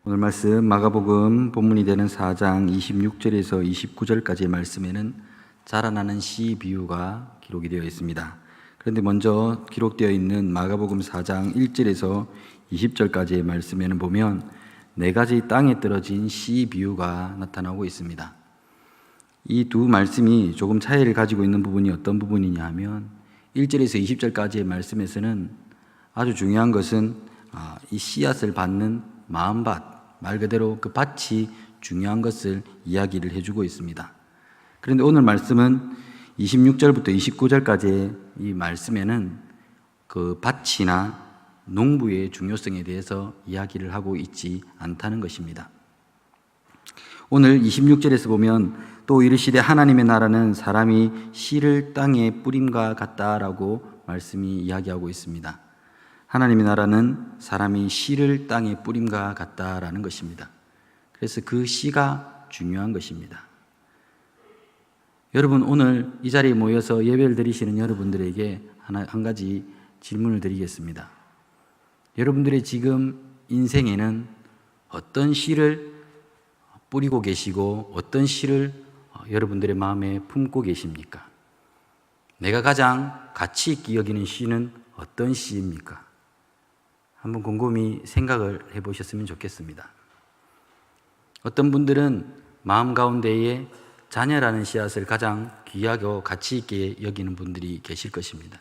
오늘 말씀 마가복음 본문이 되는 4장 26절에서 29절까지의 말씀에는 자라나는 씨 비유가 기록이 되어 있습니다. 그런데 먼저 기록되어 있는 마가복음 4장 1절에서 20절까지의 말씀에는 보면 4가지 땅에 떨어진 씨 비유가 나타나고 있습니다. 이 두 말씀이 조금 차이를 가지고 있는 부분이 어떤 부분이냐 하면 1절에서 20절까지의 말씀에서는 아주 중요한 것은 이 씨앗을 받는 마음밭, 말 그대로 그 밭이 중요한 것을 이야기를 해주고 있습니다. 그런데 오늘 말씀은 26절부터 29절까지의 이 말씀에는 그 밭이나 농부의 중요성에 대해서 이야기를 하고 있지 않다는 것입니다. 오늘 26절에서 보면 또 이르시되 하나님의 나라는 사람이 씨를 땅에 뿌림과 같다라고 말씀이 이야기하고 있습니다. 하나님의 나라는 사람이 씨를 땅에 뿌림과 같다라는 것입니다. 그래서 그 씨가 중요한 것입니다. 여러분, 오늘 이 자리에 모여서 예배를 드리시는 여러분들에게 한 가지 질문을 드리겠습니다. 여러분들의 지금 인생에는 어떤 씨를 뿌리고 계시고 어떤 씨를 여러분들의 마음에 품고 계십니까? 내가 가장 가치 있게 여기는 씨는 어떤 씨입니까? 한번 곰곰이 생각을 해보셨으면 좋겠습니다. 어떤 분들은 마음 가운데에 자녀라는 씨앗을 가장 귀하고 가치 있게 여기는 분들이 계실 것입니다.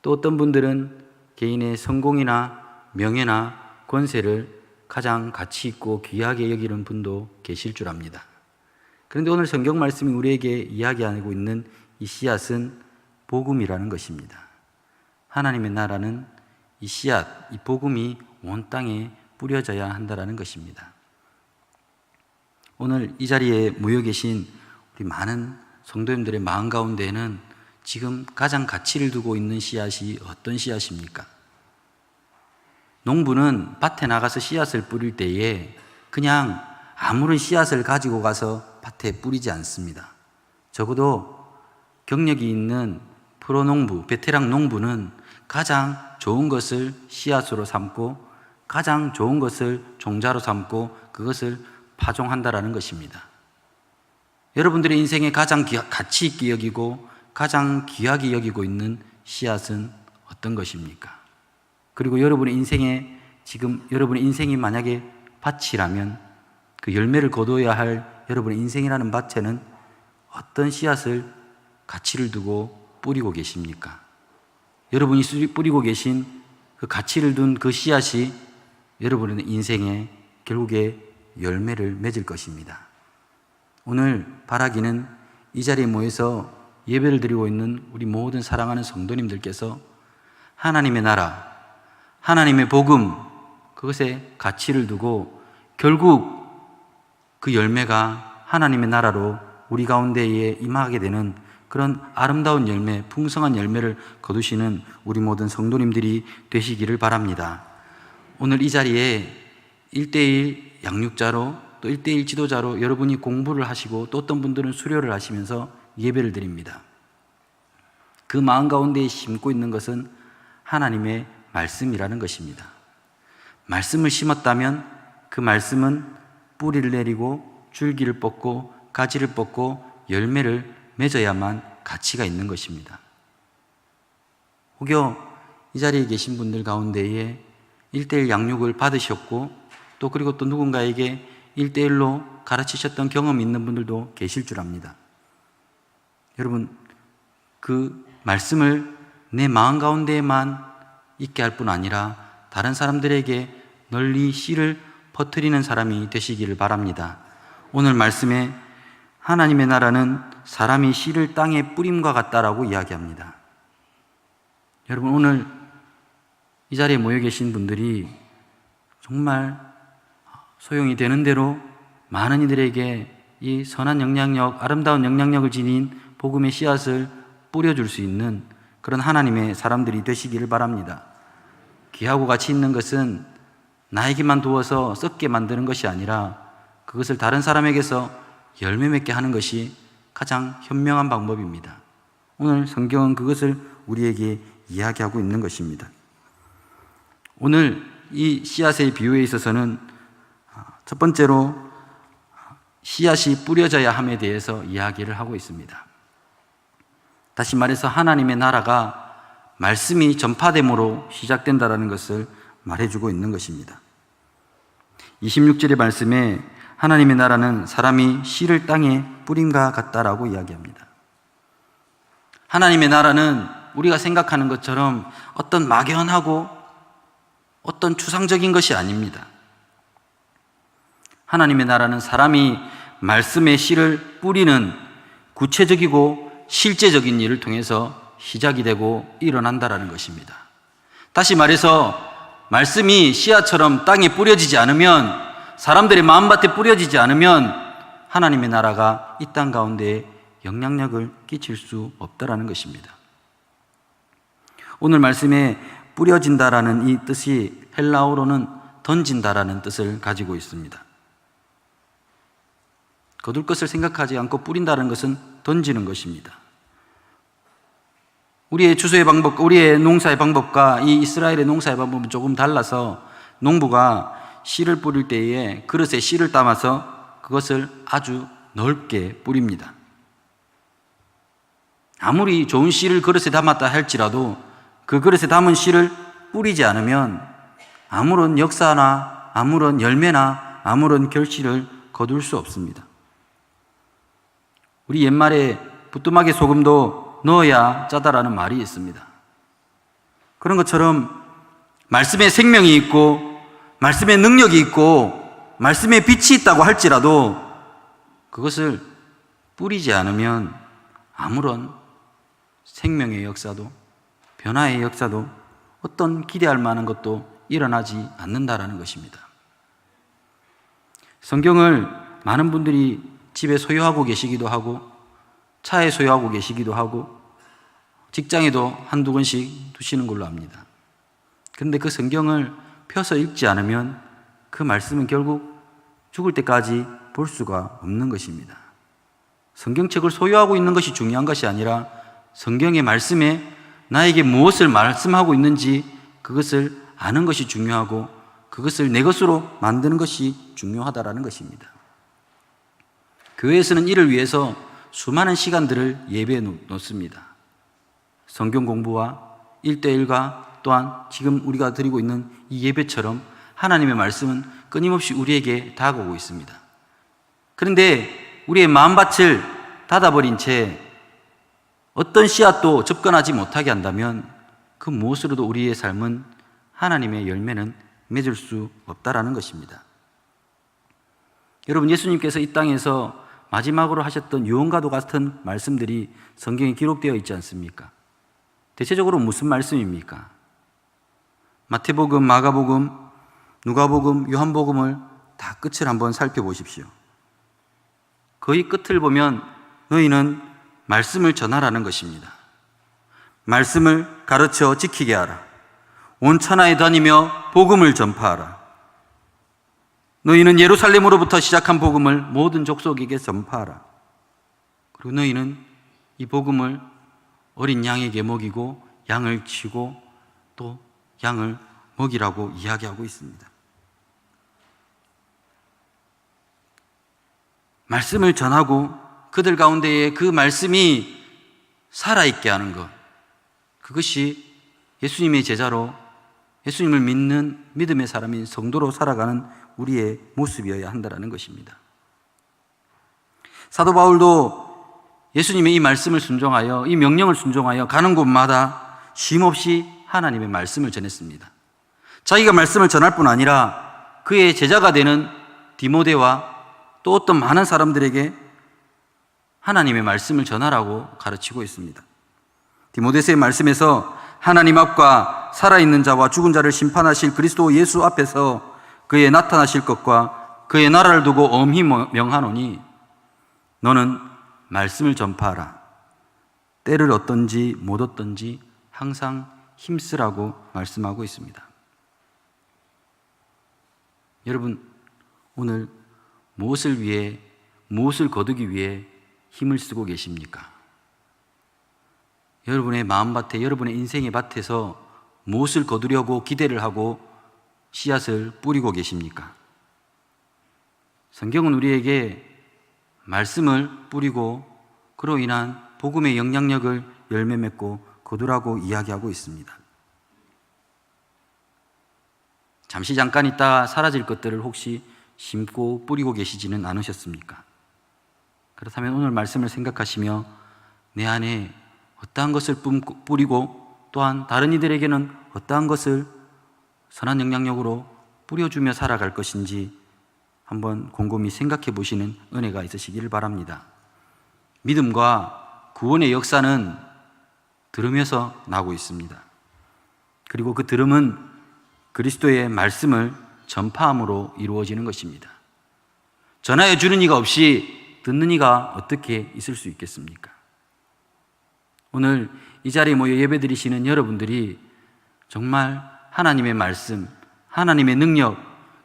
또 어떤 분들은 개인의 성공이나 명예나 권세를 가장 가치 있고 귀하게 여기는 분도 계실 줄 압니다. 그런데 오늘 성경 말씀이 우리에게 이야기하고 있는 이 씨앗은 복음이라는 것입니다. 하나님의 나라는 이 씨앗, 이 복음이 온 땅에 뿌려져야 한다는 것입니다. 오늘 이 자리에 모여 계신 우리 많은 성도님들의 마음 가운데에는 지금 가장 가치를 두고 있는 씨앗이 어떤 씨앗입니까? 농부는 밭에 나가서 씨앗을 뿌릴 때에 그냥 아무런 씨앗을 가지고 가서 밭에 뿌리지 않습니다. 적어도 경력이 있는 프로농부, 베테랑 농부는 가장 좋은 것을 씨앗으로 삼고 가장 좋은 것을 종자로 삼고 그것을 파종한다라는 것입니다. 여러분들의 인생에 가장 가치 있게 여기고 가장 귀하게 여기고 있는 씨앗은 어떤 것입니까? 그리고 여러분의 인생에 지금 여러분의 인생이 만약에 밭이라면 그 열매를 거둬야 할 여러분의 인생이라는 밭에는 어떤 씨앗을 가치를 두고 뿌리고 계십니까? 여러분이 뿌리고 계신 그 가치를 둔 그 씨앗이 여러분의 인생에 결국에 열매를 맺을 것입니다. 오늘 바라기는 이 자리에 모여서 예배를 드리고 있는 우리 모든 사랑하는 성도님들께서 하나님의 나라, 하나님의 복음, 그것에 가치를 두고 결국 그 열매가 하나님의 나라로 우리 가운데에 임하게 되는 그런 아름다운 열매, 풍성한 열매를 거두시는 우리 모든 성도님들이 되시기를 바랍니다. 오늘 이 자리에 1:1 양육자로 또 1:1 지도자로 여러분이 공부를 하시고 또 어떤 분들은 수료를 하시면서 예배를 드립니다. 그 마음 가운데에 심고 있는 것은 하나님의 말씀이라는 것입니다. 말씀을 심었다면 그 말씀은 뿌리를 내리고 줄기를 뻗고 가지를 뻗고 열매를 맺어야만 가치가 있는 것입니다. 혹여 이 자리에 계신 분들 가운데에 1:1 양육을 받으셨고 또 그리고 또 누군가에게 1:1로 가르치셨던 경험이 있는 분들도 계실 줄 압니다. 여러분, 그 말씀을 내 마음 가운데에만 있게 할 뿐 아니라 다른 사람들에게 널리 씨를 퍼뜨리는 사람이 되시기를 바랍니다. 오늘 말씀에 하나님의 나라는 사람이 씨를 땅에 뿌림과 같다라고 이야기합니다. 여러분, 오늘 이 자리에 모여 계신 분들이 정말 소용이 되는 대로 많은 이들에게 이 선한 영향력, 아름다운 영향력을 지닌 복음의 씨앗을 뿌려줄 수 있는 그런 하나님의 사람들이 되시기를 바랍니다. 귀하고 가치 있는 것은 나에게만 두어서 썩게 만드는 것이 아니라 그것을 다른 사람에게서 열매 맺게 하는 것이 가장 현명한 방법입니다. 오늘 성경은 그것을 우리에게 이야기하고 있는 것입니다. 오늘 이 씨앗의 비유에 있어서는 첫 번째로 씨앗이 뿌려져야 함에 대해서 이야기를 하고 있습니다. 다시 말해서 하나님의 나라가 말씀이 전파됨으로 시작된다는 것을 말해주고 있는 것입니다. 26절의 말씀에 하나님의 나라는 사람이 씨를 땅에 뿌림과 같다라고 이야기합니다. 하나님의 나라는 우리가 생각하는 것처럼 어떤 막연하고 어떤 추상적인 것이 아닙니다. 하나님의 나라는 사람이 말씀의 씨를 뿌리는 구체적이고 실제적인 일을 통해서 시작이 되고 일어난다라는 것입니다. 다시 말해서 말씀이 씨앗처럼 땅에 뿌려지지 않으면, 사람들의 마음밭에 뿌려지지 않으면 하나님의 나라가 이 땅 가운데 영향력을 끼칠 수 없다라는 것입니다. 오늘 말씀에 뿌려진다라는 이 뜻이 헬라어로는 던진다라는 뜻을 가지고 있습니다. 거둘 것을 생각하지 않고 뿌린다는 것은 던지는 것입니다. 우리의 추수의 방법, 우리의 농사의 방법과 이 이스라엘의 농사의 방법은 조금 달라서 농부가 씨를 뿌릴 때에 그릇에 씨를 담아서 그것을 아주 넓게 뿌립니다. 아무리 좋은 씨를 그릇에 담았다 할지라도 그 그릇에 담은 씨를 뿌리지 않으면 아무런 역사나 아무런 열매나 아무런 결실을 거둘 수 없습니다. 우리 옛말에 부뚜막에 소금도 넣어야 짜다라는 말이 있습니다. 그런 것처럼 말씀에 생명이 있고 말씀에 능력이 있고 말씀에 빛이 있다고 할지라도 그것을 뿌리지 않으면 아무런 생명의 역사도 변화의 역사도 어떤 기대할 만한 것도 일어나지 않는다라는 것입니다. 성경을 많은 분들이 집에 소유하고 계시기도 하고 차에 소유하고 계시기도 하고 직장에도 한두 권씩 두시는 걸로 압니다. 그런데 그 성경을 펴서 읽지 않으면 그 말씀은 결국 죽을 때까지 볼 수가 없는 것입니다. 성경책을 소유하고 있는 것이 중요한 것이 아니라 성경의 말씀에 나에게 무엇을 말씀하고 있는지 그것을 아는 것이 중요하고 그것을 내 것으로 만드는 것이 중요하다라는 것입니다. 교회에서는 이를 위해서 수많은 시간들을 예배에 놓습니다. 성경 공부와 1:1과 또한 지금 우리가 드리고 있는 이 예배처럼 하나님의 말씀은 끊임없이 우리에게 다가오고 있습니다. 그런데 우리의 마음밭을 닫아버린 채 어떤 씨앗도 접근하지 못하게 한다면 그 무엇으로도 우리의 삶은 하나님의 열매는 맺을 수 없다라는 것입니다. 여러분, 예수님께서 이 땅에서 마지막으로 하셨던 유언과도 같은 말씀들이 성경에 기록되어 있지 않습니까? 대체적으로 무슨 말씀입니까? 마태복음, 마가복음, 누가복음, 요한복음을 다 끝을 한번 살펴보십시오. 거의 끝을 보면 너희는 말씀을 전하라는 것입니다. 말씀을 가르쳐 지키게 하라. 온 천하에 다니며 복음을 전파하라. 너희는 예루살렘으로부터 시작한 복음을 모든 족속에게 전파하라. 그리고 너희는 이 복음을 어린 양에게 먹이고 양을 치고 또 양을 먹이라고 이야기하고 있습니다. 말씀을 전하고 그들 가운데에 그 말씀이 살아있게 하는 것, 그것이 예수님의 제자로 예수님을 믿는 믿음의 사람인 성도로 살아가는 우리의 모습이어야 한다는 것입니다. 사도 바울도 예수님의 이 말씀을 순종하여, 이 명령을 순종하여 가는 곳마다 쉼없이 하나님의 말씀을 전했습니다. 자기가 말씀을 전할 뿐 아니라 그의 제자가 되는 디모데와 또 어떤 많은 사람들에게 하나님의 말씀을 전하라고 가르치고 있습니다. 디모데서의 말씀에서 하나님 앞과 살아있는 자와 죽은 자를 심판하실 그리스도 예수 앞에서 그의 나타나실 것과 그의 나라를 두고 엄히 명하노니 너는 말씀을 전파하라. 때를 얻든지 못 얻든지 항상 힘쓰라고 말씀하고 있습니다. 여러분, 오늘 무엇을 위해, 무엇을 거두기 위해 힘을 쓰고 계십니까? 여러분의 마음밭에, 여러분의 인생의 밭에서 무엇을 거두려고 기대를 하고 씨앗을 뿌리고 계십니까? 성경은 우리에게 말씀을 뿌리고 그로 인한 복음의 영향력을 열매 맺고 거두라고 이야기하고 있습니다. 잠시 잠깐 있다가 사라질 것들을 혹시 심고 뿌리고 계시지는 않으셨습니까? 그렇다면 오늘 말씀을 생각하시며 내 안에 어떠한 것을 뿌리고 또한 다른 이들에게는 어떠한 것을 선한 영향력으로 뿌려주며 살아갈 것인지 한번 곰곰이 생각해 보시는 은혜가 있으시기를 바랍니다. 믿음과 구원의 역사는 들으면서 나고 있습니다. 그리고 그 들음은 그리스도의 말씀을 전파함으로 이루어지는 것입니다. 전하여 주는 이가 없이 듣는 이가 어떻게 있을 수 있겠습니까? 오늘 이 자리에 모여 예배드리시는 여러분들이 정말 하나님의 말씀, 하나님의 능력,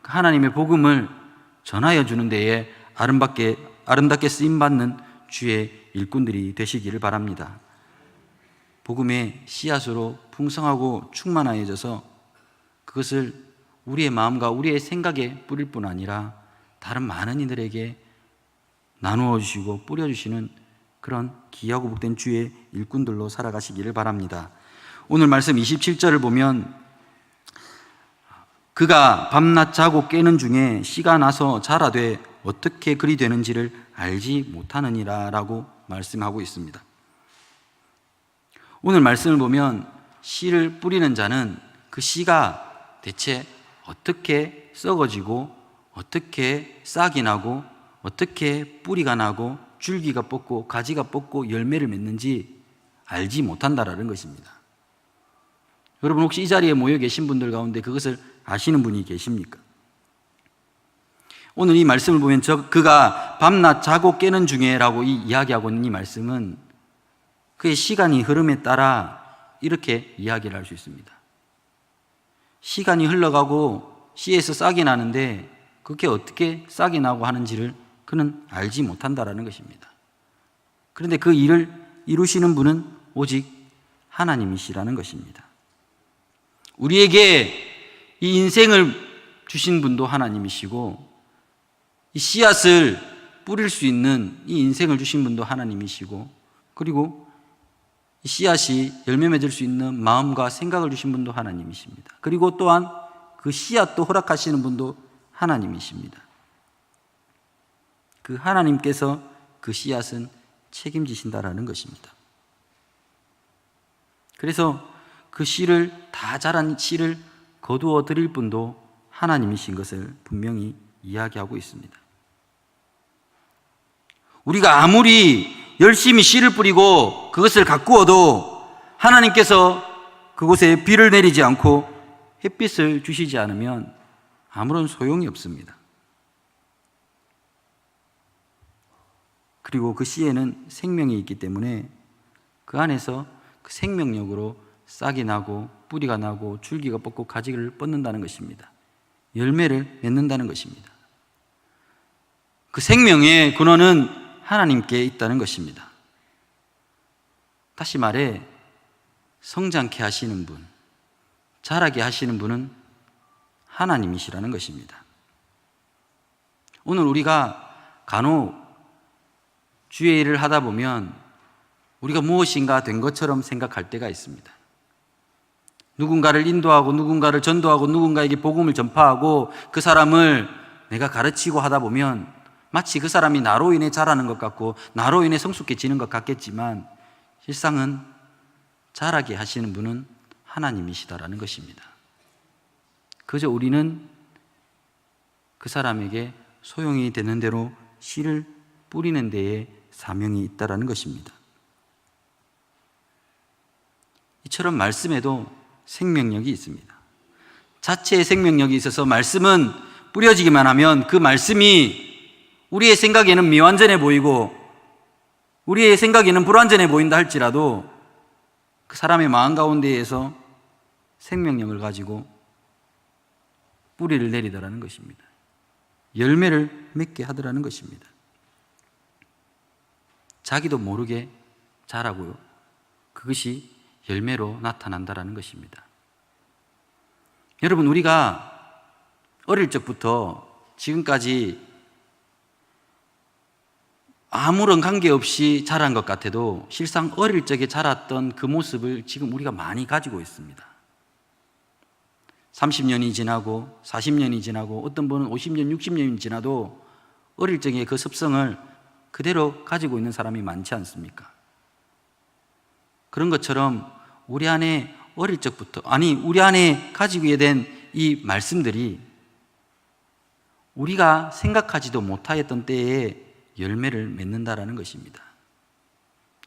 하나님의 복음을 전하여 주는 데에 아름답게 쓰임받는 주의 일꾼들이 되시기를 바랍니다. 복음의 씨앗으로 풍성하고 충만하여져서 그것을 우리의 마음과 우리의 생각에 뿌릴 뿐 아니라 다른 많은 이들에게 나누어 주시고 뿌려주시는 그런 귀하고 복된 주의 일꾼들로 살아가시기를 바랍니다. 오늘 말씀 27절을 보면 그가 밤낮 자고 깨는 중에 씨가 나서 자라되 어떻게 그리 되는지를 알지 못하느니라 라고 말씀하고 있습니다. 오늘 말씀을 보면 씨를 뿌리는 자는 그 씨가 대체 어떻게 썩어지고 어떻게 싹이 나고 어떻게 뿌리가 나고 줄기가 뻗고 가지가 뻗고 열매를 맺는지 알지 못한다라는 것입니다. 여러분 혹시 이 자리에 모여 계신 분들 가운데 그것을 아시는 분이 계십니까? 오늘 이 말씀을 보면 그가 밤낮 자고 깨는 중에라고 이야기하고 있는 이 말씀은 그의 시간이 흐름에 따라 이렇게 이야기를 할 수 있습니다. 시간이 흘러가고 씨에서 싹이 나는데 그게 어떻게 싹이 나고 하는지를 그는 알지 못한다라는 것입니다. 그런데 그 일을 이루시는 분은 오직 하나님이시라는 것입니다. 우리에게 이 인생을 주신 분도 하나님이시고 이 씨앗을 뿌릴 수 있는 이 인생을 주신 분도 하나님이시고 그리고 이 씨앗이 열매 맺을 수 있는 마음과 생각을 주신 분도 하나님이십니다. 그리고 또한 그 씨앗도 허락하시는 분도 하나님이십니다. 그 하나님께서 그 씨앗은 책임지신다라는 것입니다. 그래서 그 씨를 다 자란 씨를 거두어 드릴 분도 하나님이신 것을 분명히 이야기하고 있습니다. 우리가 아무리 열심히 씨를 뿌리고 그것을 가꾸어도 하나님께서 그곳에 비를 내리지 않고 햇빛을 주시지 않으면 아무런 소용이 없습니다. 그리고 그 씨에는 생명이 있기 때문에 그 안에서 그 생명력으로 싹이 나고 뿌리가 나고 줄기가 뻗고 가지를 뻗는다는 것입니다. 열매를 맺는다는 것입니다. 그 생명의 근원은 하나님께 있다는 것입니다. 다시 말해 성장케 하시는 분, 자라게 하시는 분은 하나님이시라는 것입니다. 오늘 우리가 간혹 주의 일을 하다 보면 우리가 무엇인가 된 것처럼 생각할 때가 있습니다. 누군가를 인도하고 누군가를 전도하고 누군가에게 복음을 전파하고 그 사람을 내가 가르치고 하다 보면 마치 그 사람이 나로 인해 자라는 것 같고 나로 인해 성숙해지는 것 같겠지만 실상은 자라게 하시는 분은 하나님이시다라는 것입니다. 그저 우리는 그 사람에게 소용이 되는 대로 씨를 뿌리는 데에 사명이 있다라는 것입니다. 이처럼 말씀에도 생명력이 있습니다. 자체의 생명력이 있어서 말씀은 뿌려지기만 하면 그 말씀이 우리의 생각에는 미완전해 보이고 우리의 생각에는 불완전해 보인다 할지라도 그 사람의 마음 가운데에서 생명력을 가지고 뿌리를 내리더라는 것입니다. 열매를 맺게 하더라는 것입니다. 자기도 모르게 자라고요. 그것이 열매로 나타난다라는 것입니다. 여러분, 우리가 어릴 적부터 지금까지 아무런 관계없이 자란 것 같아도 실상 어릴 적에 자랐던 그 모습을 지금 우리가 많이 가지고 있습니다. 30년이 지나고 40년이 지나고 어떤 분은 50년, 60년이 지나도 어릴 적에 그 습성을 그대로 가지고 있는 사람이 많지 않습니까? 그런 것처럼 우리 안에 어릴 적부터, 우리 안에 가지게 된 이 말씀들이 우리가 생각하지도 못하였던 때에 열매를 맺는다라는 것입니다.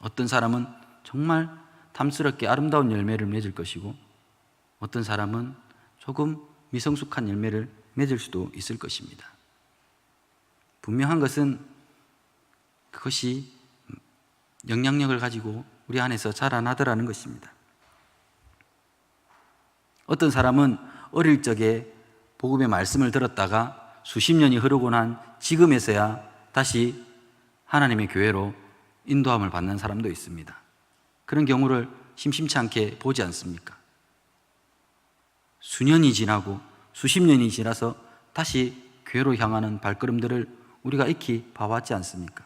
어떤 사람은 정말 탐스럽게 아름다운 열매를 맺을 것이고 어떤 사람은 조금 미성숙한 열매를 맺을 수도 있을 것입니다. 분명한 것은 그것이 영향력을 가지고 우리 안에서 자라나더라는 것입니다. 어떤 사람은 어릴 적에 복음의 말씀을 들었다가 수십 년이 흐르고 난 지금에서야 다시 하나님의 교회로 인도함을 받는 사람도 있습니다. 그런 경우를 심심치 않게 보지 않습니까? 수년이 지나고 수십 년이 지나서 다시 교회로 향하는 발걸음들을 우리가 익히 봐왔지 않습니까?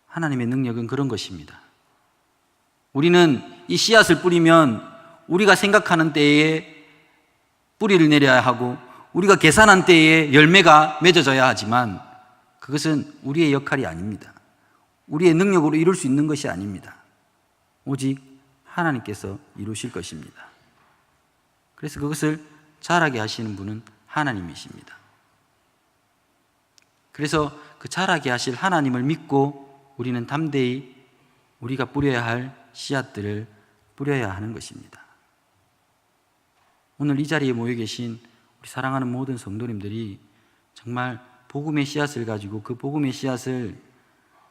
하나님의 능력은 그런 것입니다. 우리는 이 씨앗을 뿌리면 우리가 생각하는 때에 뿌리를 내려야 하고 우리가 계산한 때에 열매가 맺어져야 하지만 그것은 우리의 역할이 아닙니다. 우리의 능력으로 이룰 수 있는 것이 아닙니다. 오직 하나님께서 이루실 것입니다. 그래서 그것을 자라게 하시는 분은 하나님이십니다. 그래서 그 자라게 하실 하나님을 믿고 우리는 담대히 우리가 뿌려야 할 씨앗들을 뿌려야 하는 것입니다. 오늘 이 자리에 모여 계신 우리 사랑하는 모든 성도님들이 정말 복음의 씨앗을 가지고 그 복음의 씨앗을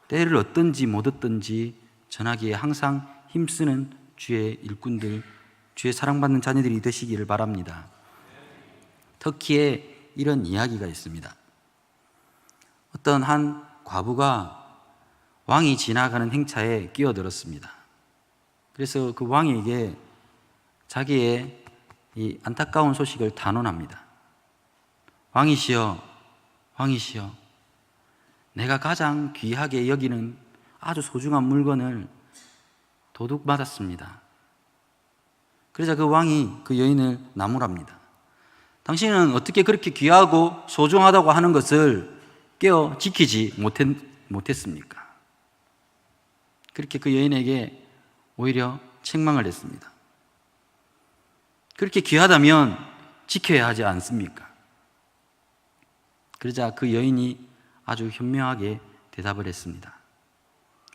때를 얻든지 못 얻든지 전하기에 항상 힘쓰는 주의 일꾼들, 주의 사랑받는 자녀들이 되시기를 바랍니다. 터키에 이런 이야기가 있습니다. 어떤 한 과부가 왕이 지나가는 행차에 끼어들었습니다. 그래서 그 왕에게 자기의 이 안타까운 소식을 단언합니다. 왕이시여, 왕이시여, 내가 가장 귀하게 여기는 아주 소중한 물건을 도둑 맞았습니다. 그러자 그 왕이 그 여인을 나무랍니다. 당신은 어떻게 그렇게 귀하고 소중하다고 하는 것을 깨어 지키지 못했습니까? 그렇게 그 여인에게 오히려 책망을 했습니다. 그렇게 귀하다면 지켜야 하지 않습니까? 그러자 그 여인이 아주 현명하게 대답을 했습니다.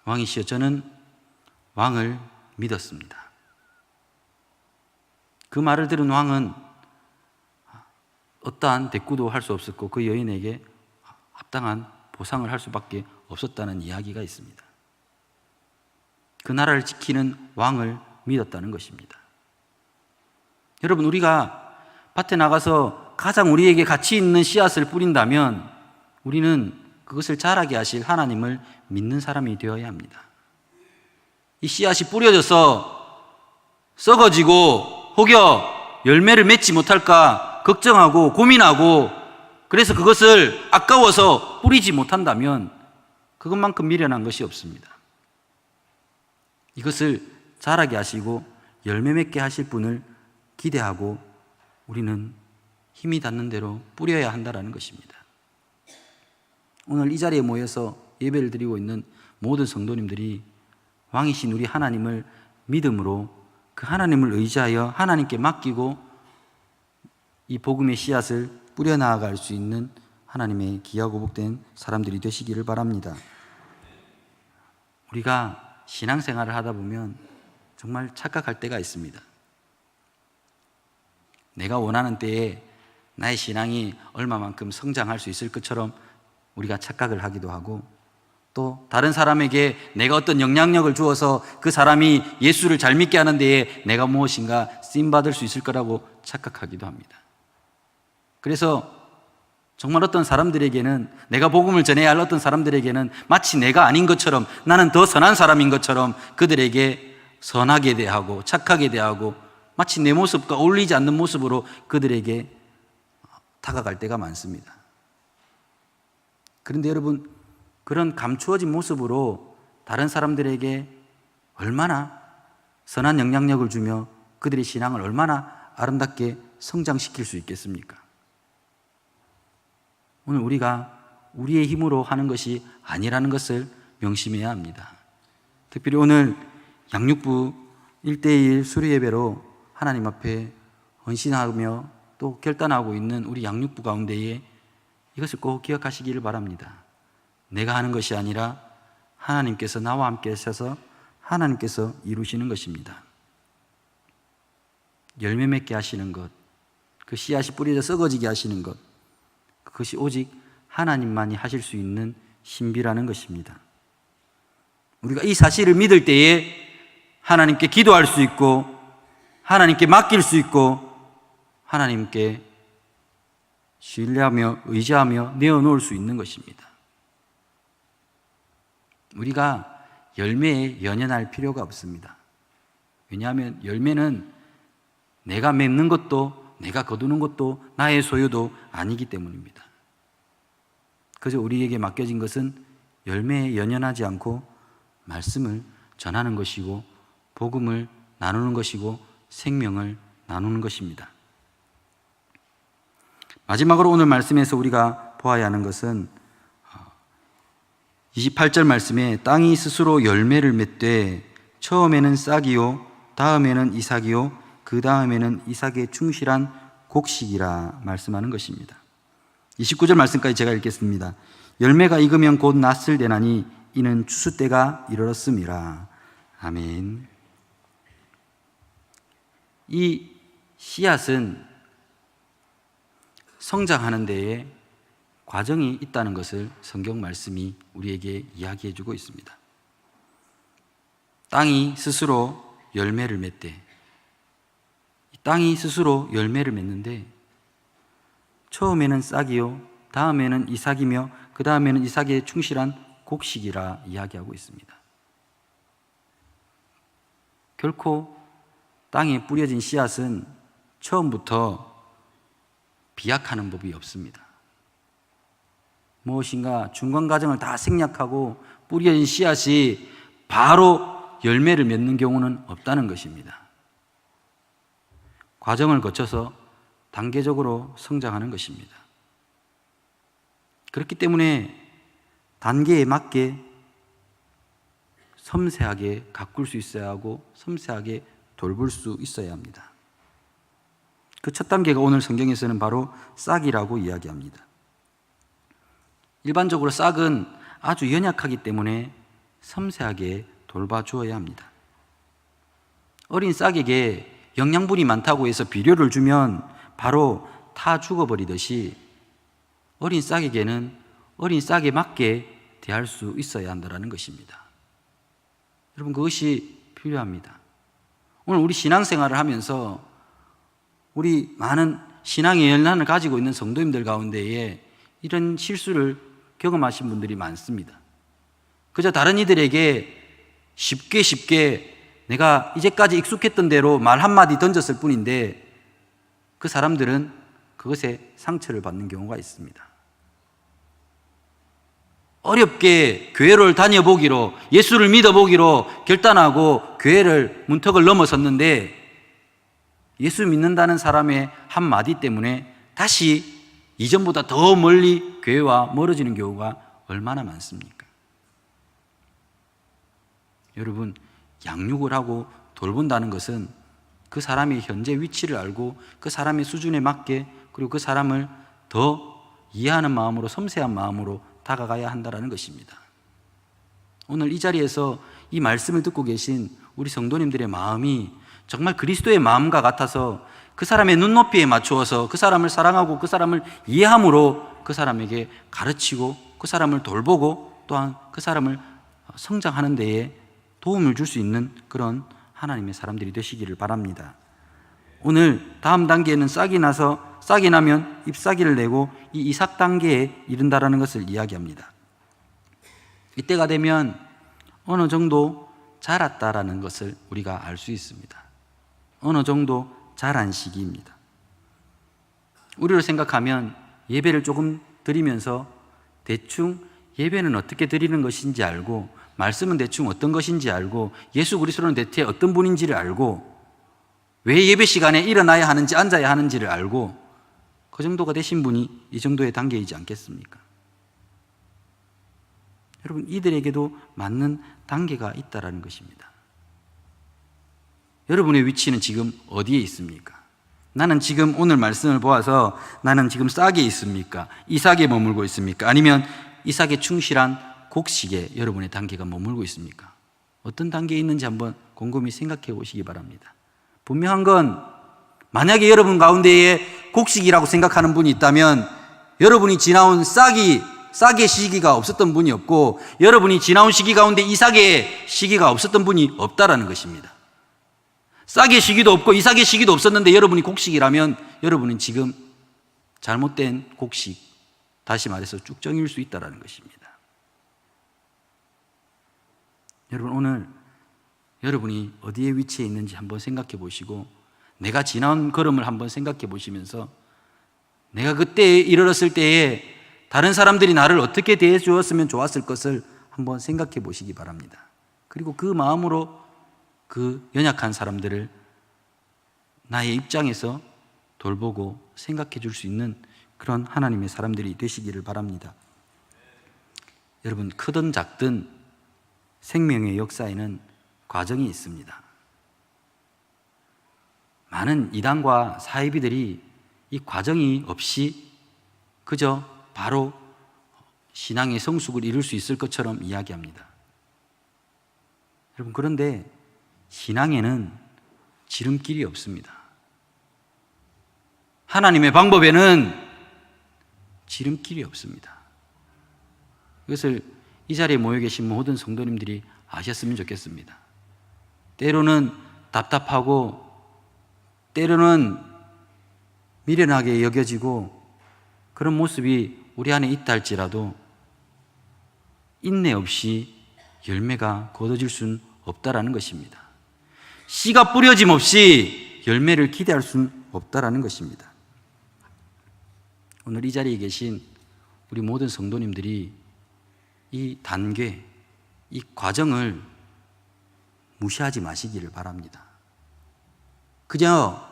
왕이시여, 저는 왕을 믿었습니다. 그 말을 들은 왕은 어떠한 대꾸도 할 수 없었고 그 여인에게 합당한 보상을 할 수밖에 없었다는 이야기가 있습니다. 그 나라를 지키는 왕을 믿었다는 것입니다. 여러분, 우리가 밭에 나가서 가장 우리에게 가치 있는 씨앗을 뿌린다면 우리는 그것을 자라게 하실 하나님을 믿는 사람이 되어야 합니다. 이 씨앗이 뿌려져서 썩어지고 혹여 열매를 맺지 못할까 걱정하고 고민하고 그래서 그것을 아까워서 뿌리지 못한다면 그것만큼 미련한 것이 없습니다. 이것을 자라게 하시고 열매 맺게 하실 분을 기대하고 우리는 힘이 닿는 대로 뿌려야 한다는 것입니다. 오늘 이 자리에 모여서 예배를 드리고 있는 모든 성도님들이 왕이신 우리 하나님을 믿음으로 그 하나님을 의지하여 하나님께 맡기고 이 복음의 씨앗을 뿌려나갈 수 있는 하나님의 귀하고 복된 사람들이 되시기를 바랍니다. 우리가 신앙생활을 하다 보면 정말 착각할 때가 있습니다. 내가 원하는 때에 나의 신앙이 얼마만큼 성장할 수 있을 것처럼 우리가 착각을 하기도 하고 또 다른 사람에게 내가 어떤 영향력을 주어서 그 사람이 예수를 잘 믿게 하는 데에 내가 무엇인가 쓰임받을 수 있을 거라고 착각하기도 합니다. 그래서 정말 어떤 사람들에게는 내가 복음을 전해야 할 어떤 사람들에게는 마치 내가 아닌 것처럼 나는 더 선한 사람인 것처럼 그들에게 선하게 대하고 착하게 대하고 마치 내 모습과 어울리지 않는 모습으로 그들에게 다가갈 때가 많습니다. 그런데 여러분, 그런 감추어진 모습으로 다른 사람들에게 얼마나 선한 영향력을 주며 그들의 신앙을 얼마나 아름답게 성장시킬 수 있겠습니까? 오늘 우리가 우리의 힘으로 하는 것이 아니라는 것을 명심해야 합니다. 특별히 오늘 양육부 1:1 수료예배로 하나님 앞에 헌신하며 또 결단하고 있는 우리 양육부 가운데에 이것을 꼭 기억하시기를 바랍니다. 내가 하는 것이 아니라 하나님께서 나와 함께 하셔서 하나님께서 이루시는 것입니다. 열매 맺게 하시는 것, 그 씨앗이 뿌려져 썩어지게 하시는 것, 그것이 오직 하나님만이 하실 수 있는 신비라는 것입니다. 우리가 이 사실을 믿을 때에 하나님께 기도할 수 있고 하나님께 맡길 수 있고 하나님께 신뢰하며 의지하며 내어놓을 수 있는 것입니다. 우리가 열매에 연연할 필요가 없습니다. 왜냐하면 열매는 내가 맺는 것도 내가 거두는 것도 나의 소유도 아니기 때문입니다. 그래서 우리에게 맡겨진 것은 열매에 연연하지 않고 말씀을 전하는 것이고 복음을 나누는 것이고 생명을 나누는 것입니다. 마지막으로 오늘 말씀에서 우리가 보아야 하는 것은 28절 말씀에 땅이 스스로 열매를 맺되 처음에는 싹이요 다음에는 이삭이요 그 다음에는 이삭의 충실한 곡식이라 말씀하는 것입니다. 29절 말씀까지 제가 읽겠습니다. 열매가 익으면 곧 낫을 되나니 이는 추수 때가 이르렀음이라. 아멘. 이 씨앗은 성장하는 데에 과정이 있다는 것을 성경 말씀이 우리에게 이야기해 주고 있습니다. 땅이 스스로 열매를 맺되, 땅이 스스로 열매를 맺는데 처음에는 싹이요 다음에는 이삭이며 그 다음에는 이삭의 충실한 곡식이라 이야기하고 있습니다. 결코 땅에 뿌려진 씨앗은 처음부터 비약하는 법이 없습니다. 무엇인가 중간 과정을 다 생략하고 뿌려진 씨앗이 바로 열매를 맺는 경우는 없다는 것입니다. 과정을 거쳐서 단계적으로 성장하는 것입니다. 그렇기 때문에 단계에 맞게 섬세하게 가꿀 수 있어야 하고 섬세하게 돌볼 수 있어야 합니다. 그 첫 단계가 오늘 성경에서는 바로 싹이라고 이야기합니다. 일반적으로 싹은 아주 연약하기 때문에 섬세하게 돌봐주어야 합니다. 어린 싹에게 영양분이 많다고 해서 비료를 주면 바로 타 죽어버리듯이 어린 싹에게는 어린 싹에 맞게 대할 수 있어야 한다는 것입니다. 여러분, 그것이 필요합니다. 오늘 우리 신앙생활을 하면서 우리 많은 신앙의 연단을 가지고 있는 성도님들 가운데에 이런 실수를 경험하신 분들이 많습니다. 그저 다른 이들에게 쉽게 내가 이제까지 익숙했던 대로 말 한마디 던졌을 뿐인데 그 사람들은 그것에 상처를 받는 경우가 있습니다. 어렵게 교회를 다녀보기로, 예수를 믿어보기로 결단하고 교회를 문턱을 넘어섰는데 예수 믿는다는 사람의 한마디 때문에 다시 이전보다 더 멀리 교회와 멀어지는 경우가 얼마나 많습니까? 여러분, 양육을 하고 돌본다는 것은 그 사람의 현재 위치를 알고 그 사람의 수준에 맞게 그리고 그 사람을 더 이해하는 마음으로, 섬세한 마음으로 다가가야 한다는 것입니다. 오늘 이 자리에서 이 말씀을 듣고 계신 우리 성도님들의 마음이 정말 그리스도의 마음과 같아서 그 사람의 눈높이에 맞추어서 그 사람을 사랑하고 그 사람을 이해함으로 그 사람에게 가르치고 그 사람을 돌보고 또한 그 사람을 성장하는 데에 도움을 줄 수 있는 그런 하나님의 사람들이 되시기를 바랍니다. 오늘 다음 단계에는 싹이 나면 잎사귀를 내고 이 이삭 단계에 이른다라는 것을 이야기합니다. 이때가 되면 어느 정도 자랐다라는 것을 우리가 알 수 있습니다. 어느 정도 자란 시기입니다. 우리로 생각하면 예배를 조금 드리면서 대충 예배는 어떻게 드리는 것인지 알고, 말씀은 대충 어떤 것인지 알고, 예수 그리스도는 대체 어떤 분인지를 알고, 왜 예배 시간에 일어나야 하는지 앉아야 하는지를 알고, 그 정도가 되신 분이 이 정도의 단계이지 않겠습니까? 여러분, 이들에게도 맞는 단계가 있다는 것입니다. 여러분의 위치는 지금 어디에 있습니까? 나는 지금 오늘 말씀을 보아서 나는 지금 싹에 있습니까? 이삭에 머물고 있습니까? 아니면 이삭에 충실한 곡식에 여러분의 단계가 머물고 있습니까? 어떤 단계에 있는지 한번 곰곰이 생각해 보시기 바랍니다. 분명한 건 만약에 여러분 가운데에 곡식이라고 생각하는 분이 있다면 여러분이 지나온 싹의 시기가 없었던 분이 없고, 여러분이 지나온 시기 가운데 이삭의 시기가 없었던 분이 없다라는 것입니다. 싹의 시기도 없고 이삭의 시기도 없었는데 여러분이 곡식이라면 여러분은 지금 잘못된 곡식, 다시 말해서 쭉정일 수 있다는 것입니다. 여러분, 오늘 여러분이 어디에 위치해 있는지 한번 생각해 보시고, 내가 지나온 걸음을 한번 생각해 보시면서 내가 그때 이르렀을 때에 다른 사람들이 나를 어떻게 대해 주었으면 좋았을 것을 한번 생각해 보시기 바랍니다. 그리고 그 마음으로 그 연약한 사람들을 나의 입장에서 돌보고 생각해 줄 수 있는 그런 하나님의 사람들이 되시기를 바랍니다. 여러분, 크든 작든 생명의 역사에는 과정이 있습니다. 많은 이단과 사이비들이 이 과정이 없이 그저 바로 신앙의 성숙을 이룰 수 있을 것처럼 이야기합니다. 여러분, 그런데 신앙에는 지름길이 없습니다. 하나님의 방법에는 지름길이 없습니다. 이것을 이 자리에 모여 계신 모든 성도님들이 아셨으면 좋겠습니다. 때로는 답답하고 때로는 미련하게 여겨지고 그런 모습이 우리 안에 있다 할지라도 인내 없이 열매가 거둬질 수는 없다라는 것입니다. 씨가 뿌려짐 없이 열매를 기대할 수는 없다라는 것입니다. 오늘 이 자리에 계신 우리 모든 성도님들이 이 단계, 이 과정을 무시하지 마시기를 바랍니다. 그저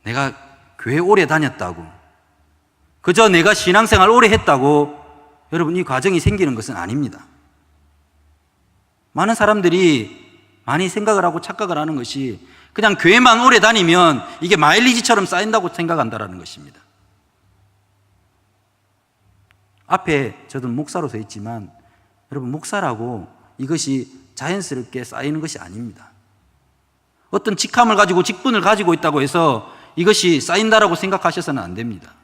내가 교회 오래 다녔다고, 그저 내가 신앙생활 오래 했다고 여러분 이 과정이 생기는 것은 아닙니다. 많은 사람들이 많이 생각을 하고 착각을 하는 것이 그냥 교회만 오래 다니면 이게 마일리지처럼 쌓인다고 생각한다는 것입니다. 앞에 저도 목사로 서 있지만 여러분, 목사라고 이것이 자연스럽게 쌓이는 것이 아닙니다. 어떤 직함을 가지고 직분을 가지고 있다고 해서 이것이 쌓인다라고 생각하셔서는 안 됩니다.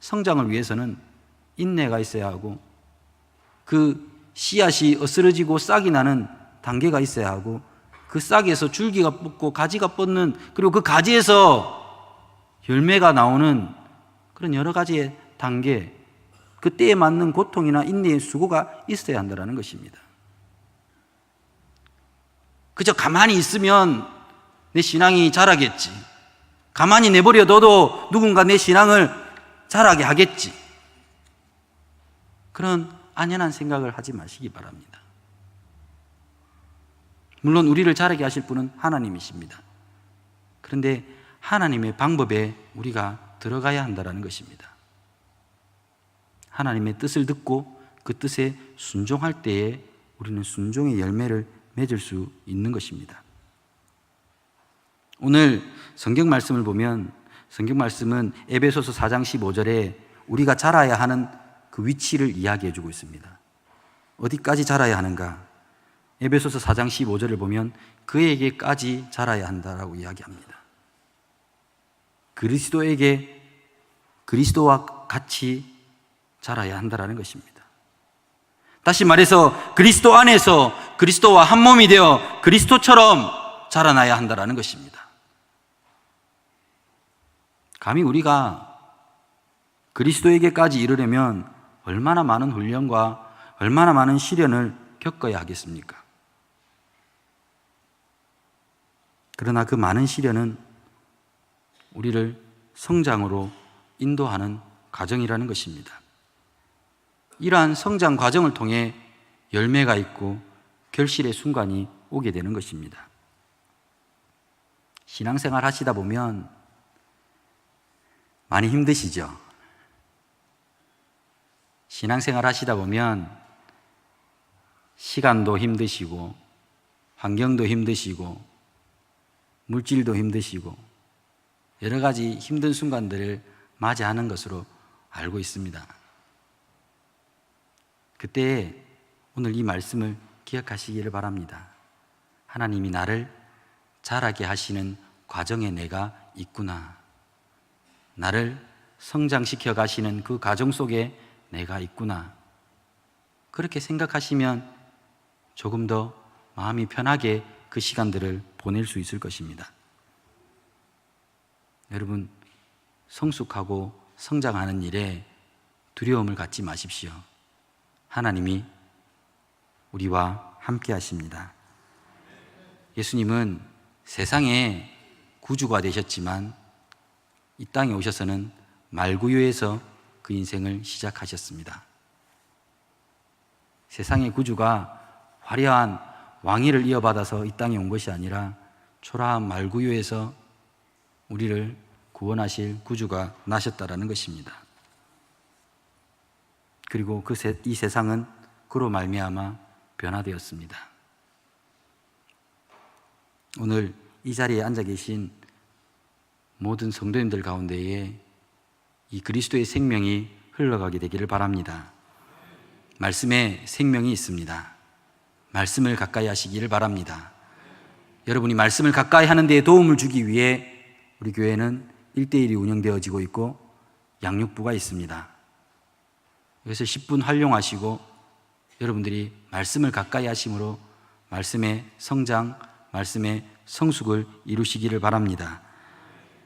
성장을 위해서는 인내가 있어야 하고 그 씨앗이 어스러지고 싹이 나는 단계가 있어야 하고 그 싹에서 줄기가 뻗고 가지가 뻗는, 그리고 그 가지에서 열매가 나오는 그런 여러 가지의 단계, 그 때에 맞는 고통이나 인내의 수고가 있어야 한다는 것입니다. 그저 가만히 있으면 내 신앙이 자라겠지, 가만히 내버려둬도 누군가 내 신앙을 자라게 하겠지, 그런 안연한 생각을 하지 마시기 바랍니다. 물론 우리를 자라게 하실 분은 하나님이십니다. 그런데 하나님의 방법에 우리가 들어가야 한다는 것입니다. 하나님의 뜻을 듣고 그 뜻에 순종할 때에 우리는 순종의 열매를 맺을 수 있는 것입니다. 오늘 성경 말씀을 보면 성경 말씀은 에베소서 4장 15절에 우리가 자라야 하는 그 위치를 이야기해 주고 있습니다. 어디까지 자라야 하는가? 에베소서 4장 15절을 보면 그에게까지 자라야 한다라고 이야기합니다. 그리스도와 같이 자라야 한다라는 것입니다. 다시 말해서 그리스도 안에서 그리스도와 한 몸이 되어 그리스도처럼 자라나야 한다라는 것입니다. 감히 우리가 그리스도에게까지 이르려면 얼마나 많은 훈련과 얼마나 많은 시련을 겪어야 하겠습니까? 그러나 그 많은 시련은 우리를 성장으로 인도하는 과정이라는 것입니다. 이러한 성장 과정을 통해 열매가 있고 결실의 순간이 오게 되는 것입니다. 신앙생활 하시다 보면 많이 힘드시죠? 신앙생활 하시다 보면 시간도 힘드시고 환경도 힘드시고 물질도 힘드시고 여러 가지 힘든 순간들을 맞이하는 것으로 알고 있습니다. 그때 오늘 이 말씀을 기억하시기를 바랍니다. 하나님이 나를 자라게 하시는 과정에 내가 있구나. 나를 성장시켜 가시는 그 과정 속에 내가 있구나. 그렇게 생각하시면 조금 더 마음이 편하게 그 시간들을 보낼 수 있을 것입니다. 여러분, 성숙하고 성장하는 일에 두려움을 갖지 마십시오. 하나님이 우리와 함께 하십니다. 예수님은 세상의 구주가 되셨지만 이 땅에 오셔서는 말구유에서 그 인생을 시작하셨습니다. 세상의 구주가 화려한 왕위를 이어받아서 이 땅에 온 것이 아니라 초라한 말구유에서 우리를 구원하실 구주가 나셨다라는 것입니다. 그리고 이 세상은 그로 말미암아 변화되었습니다. 오늘 이 자리에 앉아 계신 모든 성도님들 가운데에 이 그리스도의 생명이 흘러가게 되기를 바랍니다. 말씀에 생명이 있습니다. 말씀을 가까이 하시기를 바랍니다. 여러분이 말씀을 가까이 하는 데에 도움을 주기 위해 우리 교회는 1:1이 운영되어지고 있고 양육부가 있습니다. 그래서 10분 활용하시고 여러분들이 말씀을 가까이 하심으로 말씀의 성장, 말씀의 성숙을 이루시기를 바랍니다.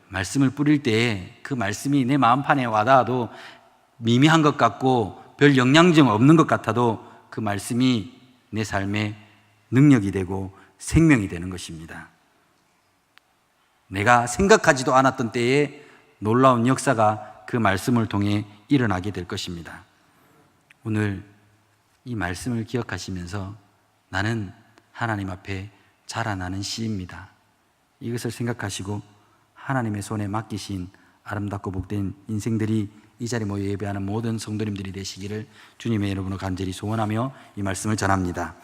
말씀을 뿌릴 때에 그 말씀이 내 마음판에 와닿아도 미미한 것 같고 별 영향점 없는 것 같아도 그 말씀이 내 삶에 능력이 되고 생명이 되는 것입니다. 내가 생각하지도 않았던 때에 놀라운 역사가 그 말씀을 통해 일어나게 될 것입니다. 오늘 이 말씀을 기억하시면서 나는 하나님 앞에 자라나는 씨입니다. 이것을 생각하시고 하나님의 손에 맡기신 아름답고 복된 인생들이 이 자리에 모여 예배하는 모든 성도님들이 되시기를 주님의 이름으로 간절히 소원하며 이 말씀을 전합니다.